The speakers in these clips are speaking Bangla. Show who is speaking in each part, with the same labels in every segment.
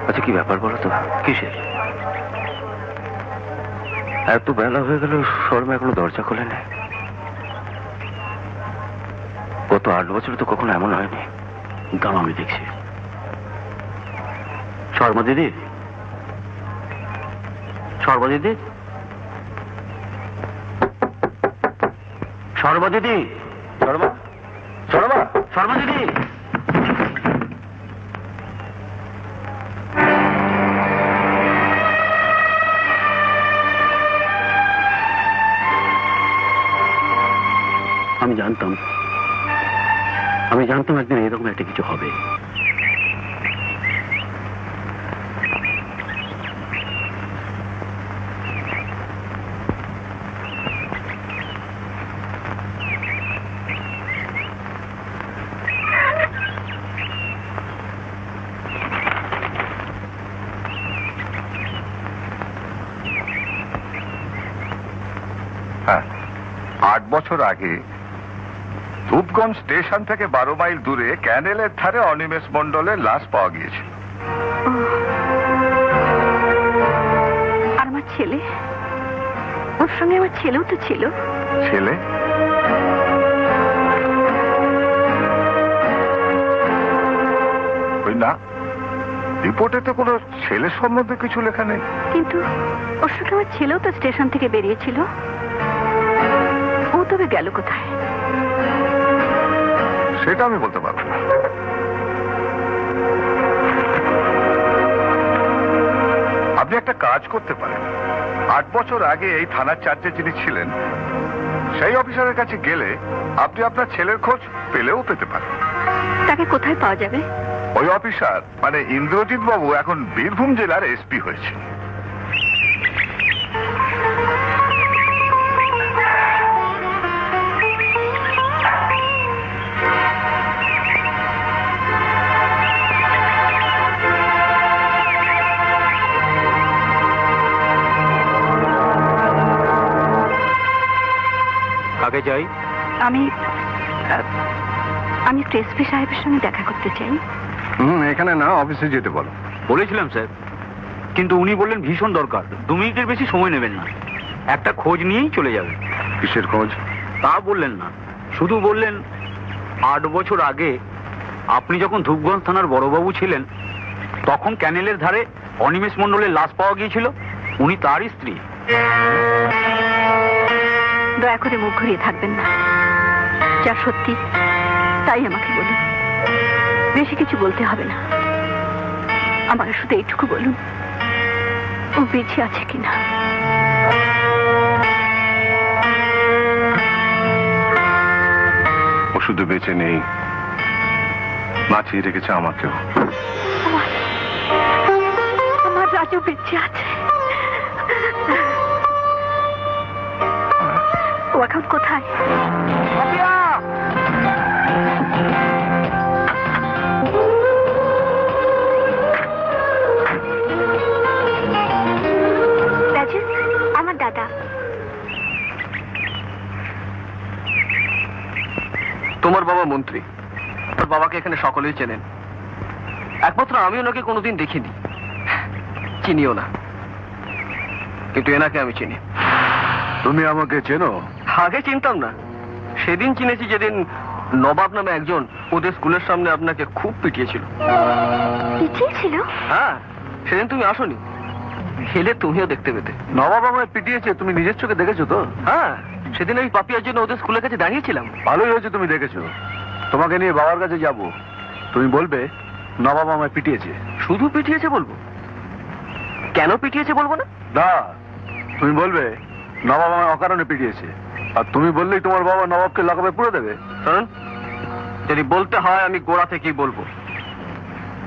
Speaker 1: আচ্ছা কি ব্যাপার বলো তো? কিসের? এত বেলা হয়ে গেল, শর্মা এখনো দরজা খোলে নেই। গত 8 বছর তো কখনো এমন হয়নি। দাম আমি দেখছি। শর্মা দিদি, শর্মা দিদি, শর্মা দিদি, শর্মা, শর্মা, শর্মা দিদি। আমি জানতাম একদিন এরকম একটা কিছু হবে।
Speaker 2: হ্যাঁ, 8 বছর আগে ধূপগঞ্জ স্টেশন থেকে 12 মাইল দূরে ক্যানেলের ধারে অনিমেষ মণ্ডলের লাশ পাওয়া গিয়েছে।
Speaker 3: আর আমার ছেলে, ওর সঙ্গে আমার ছেলেও তো ছিল।
Speaker 2: ছেলে? ওই না, রিপোর্টে তো কোনো ছেলের সম্বন্ধে কিছু লেখা নেই।
Speaker 3: কিন্তু ওর সঙ্গে আমার ছেলেও তো স্টেশন থেকে বেরিয়েছিল। ও তবে গেল কোথায়
Speaker 2: সেটা আমি বলতে পারবো না। আপনি একটা কাজ করতে পারেন, 8 বছর আগে এই থানার চার্জে যিনি ছিলেন সেই অফিসারের কাছে গেলে আপনি আপনার ছেলের খোঁজ পেলেও পেতে পারেন।
Speaker 3: তাকে কোথায় পাওয়া যাবে?
Speaker 2: ওই অফিসার মানে ইন্দ্রজিৎ বাবু এখন বীরভূম জেলার এসপি হয়েছে।
Speaker 1: কাকে চাই?
Speaker 3: আমি একটু এসপি সাহেবের সঙ্গে দেখা করতে চাই।
Speaker 2: এখানে না, অফিসে যেতে বলো।
Speaker 1: বলেছিলাম স্যার, কিন্তু উনি বললেন ভীষণ দরকার, 2 মিনিটের বেশি সময় নেবেন না, একটা খোঁজ নিয়েই চলে যাবে।
Speaker 2: কিসের খোঁজ?
Speaker 1: তা বললেন না, শুধু বললেন 8 বছর আগে আপনি যখন ধূপগঞ্জ থানার বড়বাবু ছিলেন তখন ক্যানেলের ধারে অনিমেষ মণ্ডলের লাশ পাওয়া গিয়েছিল, উনি তারই স্ত্রী।
Speaker 3: দয়া করে মুখ ঘুরিয়ে থাকবেন না, যা সত্যি তাই আমাকে বলুন, বেশি কিছু বলতে হবে না। আমাকে শুধু এইটুকু বলুন, ও বেঁচে আছে কিনা।
Speaker 2: ও শুধু বেঁচে নেই, বাঁচিয়ে রেখেছে আমাকেও।
Speaker 3: আমার রাজু বেঁচে আছে। ও এখন কোথায়? রাজু, আমার দাদা।
Speaker 4: তোমার বাবা মন্ত্রী, তোর বাবাকে এখানে সকলেই চেনেন, একমাত্র আমি ওনাকে কোনোদিন দেখিনি, চিনিও না, কিন্তু এনাকে আমি চিনি।
Speaker 2: তুমি আমাকে চেনো?
Speaker 4: আগে চিনতাম না, সেদিন চিনেছি যেদিন নবাব নামে একজন ওদের স্কুলের সামনে আপনাকে খুব পিটিয়েছিল।
Speaker 3: পিটিয়েছিল?
Speaker 4: হ্যাঁ, সেদিন তুমি আসোনি, হেলে তুমিও দেখতে পেতে।
Speaker 2: নবাব আমায় পিটিয়েছে, তুমি নিজের চোখে দেখেছো তো?
Speaker 4: হ্যাঁ, সেদিন ওই পাপিয়ার জন্য ওদের স্কুলের কাছে দাঁড়িয়েছিলাম।
Speaker 2: ভালোই হয়েছে তুমি দেখেছো। তোমাকে নিয়ে বাবার কাছে যাব, তুমি বলবে নবাব আমায় পিটিয়েছে।
Speaker 4: শুধু পিটিয়েছে বলবো? কেন পিটিয়েছে বলবো না?
Speaker 2: না, তুমি বলবে নবাব আমায় অকারণে পিটিয়েছে, আর তুমি বললেই তোমার বাবা নবাবকে লাগাবে পুরো দেবে।
Speaker 4: শুনুন, যদি বলতে হয় আমি গোড়া থেকেই বলবো।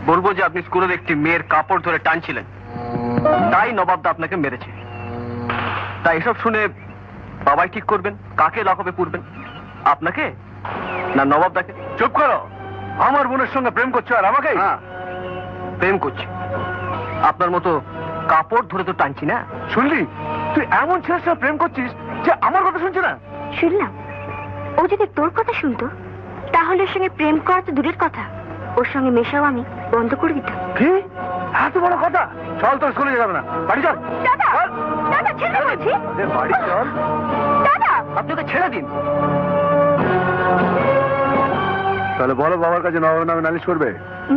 Speaker 4: বলবো যে আপনি স্কুলের একটি মেয়ের কাপড় ধরে টানছিলেন, তাই নবাবদা আপনাকে মেরেছে। তাই এসব শুনে বাবাই ঠিক করবেন কাকে লাগাবে পুরবেন, আপনাকে না নবাবদাকে।
Speaker 2: চুপ করো, আমার বোনের সঙ্গে প্রেম করছো আর আমাকে?
Speaker 4: হ্যাঁ, প্রেম করছি। আপনার মতো কাপড় ধরে তো টানছি না।
Speaker 2: শুনলি, তুই এমন ছেলের সঙ্গে প্রেম করছিস যে আমার কথা শুনছে না।
Speaker 3: শুনলাম, ও যদি তোর কথা শুনতো তাহলে ওর সঙ্গে প্রেম করা তো দূরের কথা, ওর সঙ্গে মেশাও আমি বন্ধ করে দিতাম।
Speaker 2: কি এত বড় কথা? চল, তোর স্কুলে যাবে না, বাড়ি চল।
Speaker 3: দাদা দাদা ছেড়ে বলছি।
Speaker 2: বাড়ি চল।
Speaker 3: দাদা
Speaker 4: আপনি ওকে ছেড়ে দিন।
Speaker 2: তাহলে বলো বাবার কাছে নবাবের নামে নালিশ করবে?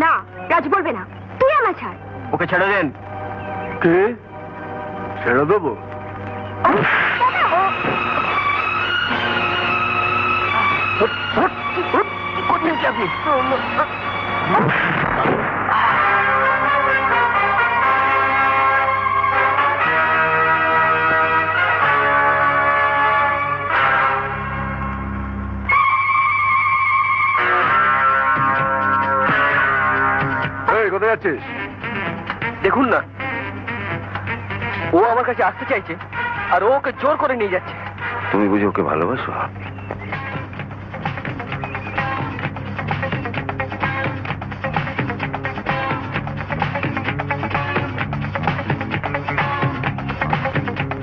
Speaker 3: না, রাজ বলবে না। তুই আমার ছাড়।
Speaker 4: ওকে ছেড়ে দেন।
Speaker 2: কে? ছেড়ে দেবো?
Speaker 4: কোথায় কি আপনি?
Speaker 2: কোথায় যাচ্ছিস?
Speaker 4: দেখুন না, ও আমার কাছে আসতে চাইছে আর ও ওকে জোর করে নিয়ে যাচ্ছে।
Speaker 2: তুমি বুঝি ওকে ভালোবাসো?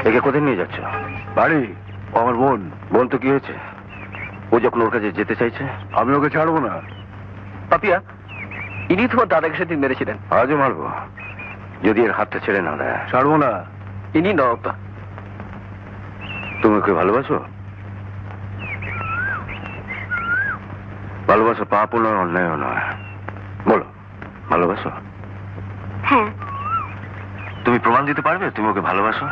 Speaker 2: একে কোথায় নিয়ে যাচ্ছ? বাড়ি। ও আমার বোন। বোন তো কি হয়েছে? ও যখন ওর কাছে যেতে চাইছে, আমি ওকে ছাড়বো না।
Speaker 4: পাপিয়া, ইনি তোমার দাদাকে সেদিন মেরেছিলেন।
Speaker 2: আজও মারবো যদি এর হাতটা ছেড়ে না দেয়। ছাড়বো না।
Speaker 4: ইনি নবাবদা।
Speaker 2: তুমি ওকে ভালোবাসো? ভালোবাসো পাপও নয়, অন্যায়ও নয়। বলো, ভালোবাসো?
Speaker 3: হ্যাঁ।
Speaker 2: তুমি প্রমাণ দিতে পারবে তুমি ওকে ভালোবাসো?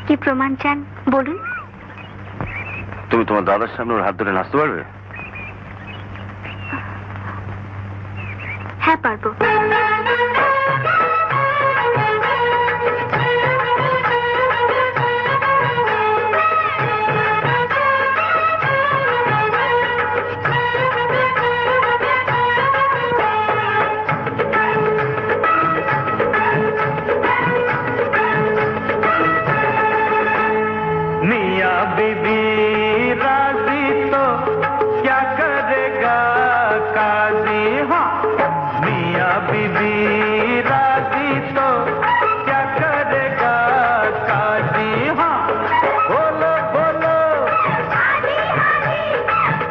Speaker 3: কি প্রমাণ চান বলুন?
Speaker 2: তুমি তোমার দাদার সামনে ওর হাত ধরে নাচতে পারবে?
Speaker 3: হ্যাঁ, পারবো।
Speaker 5: मियाँ बीबी राजी तो क्या करेगा काजी? हाँ, मियाँ बीबी राजी तो क्या करेगा काजी? हाँ, बोलो बोलो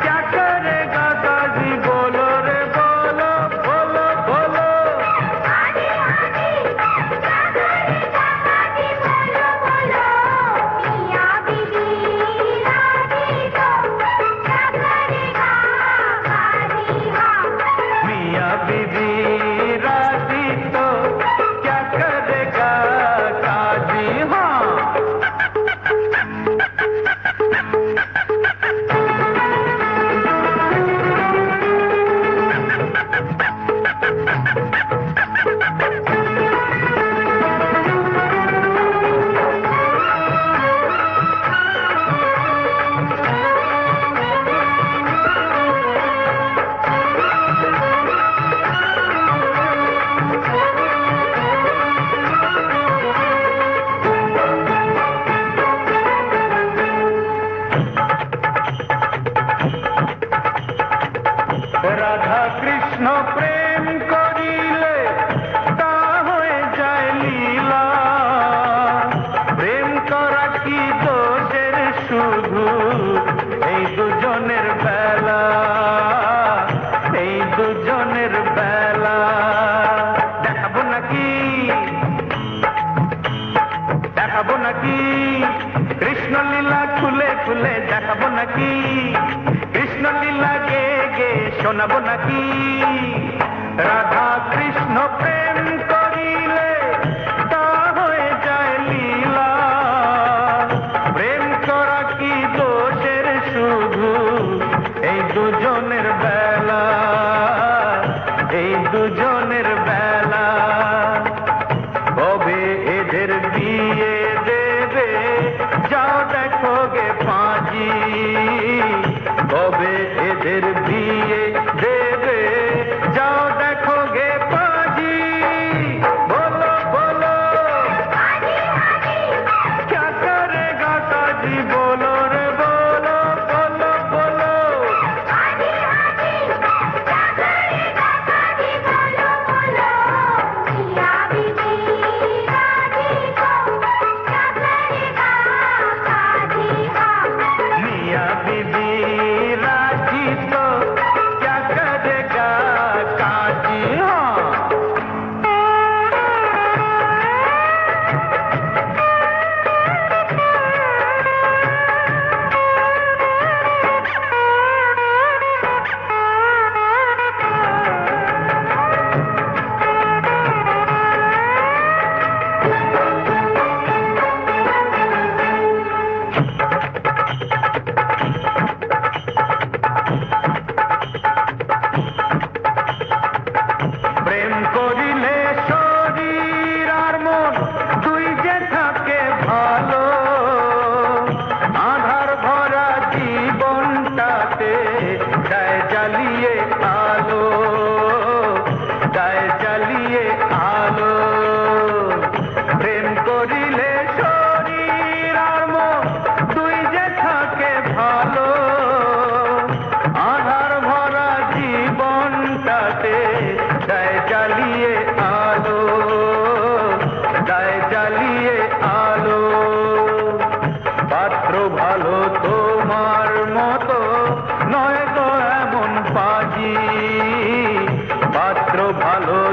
Speaker 5: क्या करेगा काजी? बोलो रे बोलो, बोलो बोलो। मियाँ बीबी राजी तो क्या करेगा काजी? हाँ। রাধা কৃষ্ণ প্রেম করিলে তা হয়ে যায় লীলা। প্রেম করা কি দোষের শুধু এই দুজনের বেলা, এই দুজনের বেলা। দেখাবো নাকি, দেখাবো নাকি কৃষ্ণ লীলা খুলে খুলে? দেখাবো নাকি কৃষ্ণ লীলা গে গে শোনাবো নাকি? রাধা কৃষ্ণ প্রেম করিলে তা হয়ে যায় লীলা। প্রেম করা কি দোষের শুধু এই দুজনের বেলা, এই দুজনের বেলা। কবে এদের বিয়ে দেবে যাও দেখো গে পাঁজি? কবে এদের বিয়ে দেবে যাও দেখো গে পাঁজি? পাত্র ভালো